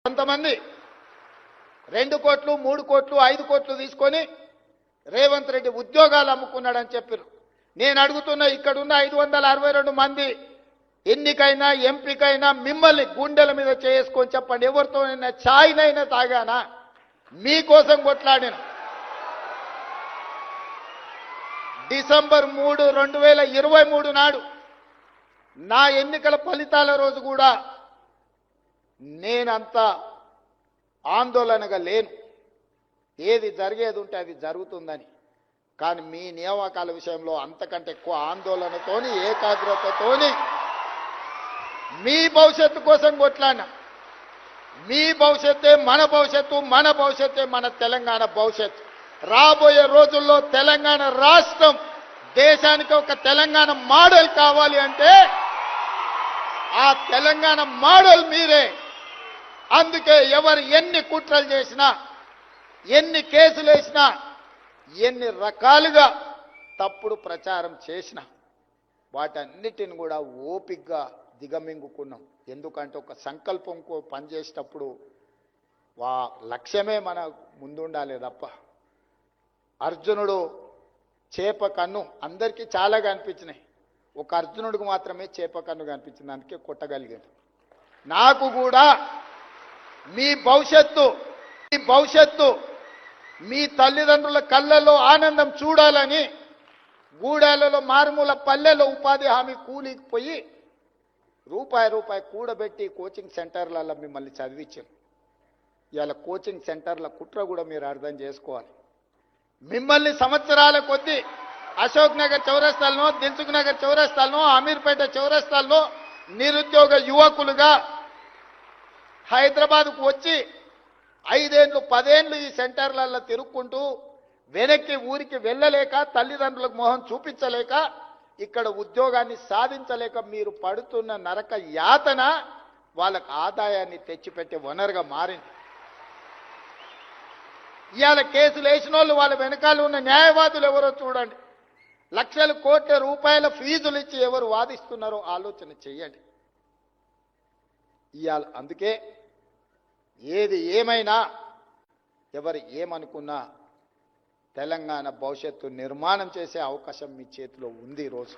కొంతమంది 2 కోట్లు 3 కోట్లు 5 కోట్లు తీసుకొని రేవంత్ రెడ్డి ఉద్యోగాలు అమ్ముకున్నాడని చెప్పారు. నేను అడుగుతున్నా, ఇక్కడున్న 562 మంది ఎన్నికైనా ఎంపికైనా మిమ్మల్ని గుండెల మీద చేసుకొని చెప్పండి, ఎవరితోనైనా ఛాయ్నైనా తాగానా? మీకోసం కొట్లాడిన. డిసెంబర్ 3, 2023 నాడు నా ఎన్నికల ఫలితాల రోజు కూడా నేనంత ఆందోళనగా లేను. ఏది జరిగేది ఉంటే అది జరుగుతుందని. కానీ మీ నియామకాల విషయంలో అంతకంటే ఎక్కువ ఆందోళనతోని ఏకాగ్రతతోని మీ భవిష్యత్తు కోసం కొట్లాడినా. మీ భవిష్యత్తే మన భవిష్యత్తు, మన భవిష్యత్తే మన తెలంగాణ భవిష్యత్తు. రాబోయే రోజుల్లో తెలంగాణ రాష్ట్రం దేశానికి ఒక తెలంగాణ మోడల్ కావాలి అంటే ఆ తెలంగాణ మోడల్ మీరే. అందుకే ఎవరు ఎన్ని కుట్రలు చేసినా, ఎన్ని కేసులు వేసినా, ఎన్ని రకాలుగా తప్పుడు ప్రచారం చేసినా వాటన్నిటిని కూడా ఓపికగా దిగమింగుకున్నాం. ఎందుకంటే ఒక సంకల్పంకు పనిచేసేటప్పుడు లక్ష్యమే మన ముందుండాలి తప్ప. అర్జునుడు చేప కన్ను అందరికీ చాలా కనిపించినాయి, ఒక అర్జునుడికి మాత్రమే చేప కన్ను కనిపించింది, అందుకే కొట్టగలిగాడు. నాకు కూడా మీ భవిష్యత్తు మీ తల్లిదండ్రుల కళ్ళల్లో ఆనందం చూడాలని గూడాలలో మారుమూల పల్లెలో ఉపాధి హామీ కూలికి పోయి రూపాయి కూడబెట్టి కోచింగ్ సెంటర్లలో మిమ్మల్ని చదివించాను. ఇవాళ కోచింగ్ సెంటర్ల కుట్ర కూడా మీరు అర్థం చేసుకోవాలి. మిమ్మల్ని సంవత్సరాల కొద్దీ అశోక్ నగర్ చౌరస్తాలను, దిల్సుఖ్ నగర్ చౌరస్తాలను, అమీర్పేట చౌరస్తాలను నిరుద్యోగ యువకులుగా హైదరాబాద్కు వచ్చి 5 ఏళ్ళు 10 ఏళ్ళు ఈ సెంటర్లలో తిరుక్కుంటూ వెనక్కి ఊరికి వెళ్ళలేక, తల్లిదండ్రులకు మొహం చూపించలేక, ఇక్కడ ఉద్యోగాన్ని సాధించలేక మీరు పడుతున్న నరక యాతన వాళ్ళకు ఆదాయాన్ని తెచ్చిపెట్టే వనరుగా మారింది. ఇవాళ కేసులు వేసిన వాళ్ళు వాళ్ళ వెనకాల ఉన్న న్యాయవాదులు ఎవరో చూడండి. లక్షల కోట్ల రూపాయల ఫీజులు ఇచ్చి ఎవరు వాదిస్తున్నారో ఆలోచన చెయ్యండి. ఇవాళ అందుకే ఏది ఏమైనా ఎవరు ఏమనుకున్నా తెలంగాణ భవిష్యత్తు నిర్మాణం చేసే అవకాశం మీ చేతిలో ఉంది ఈరోజు.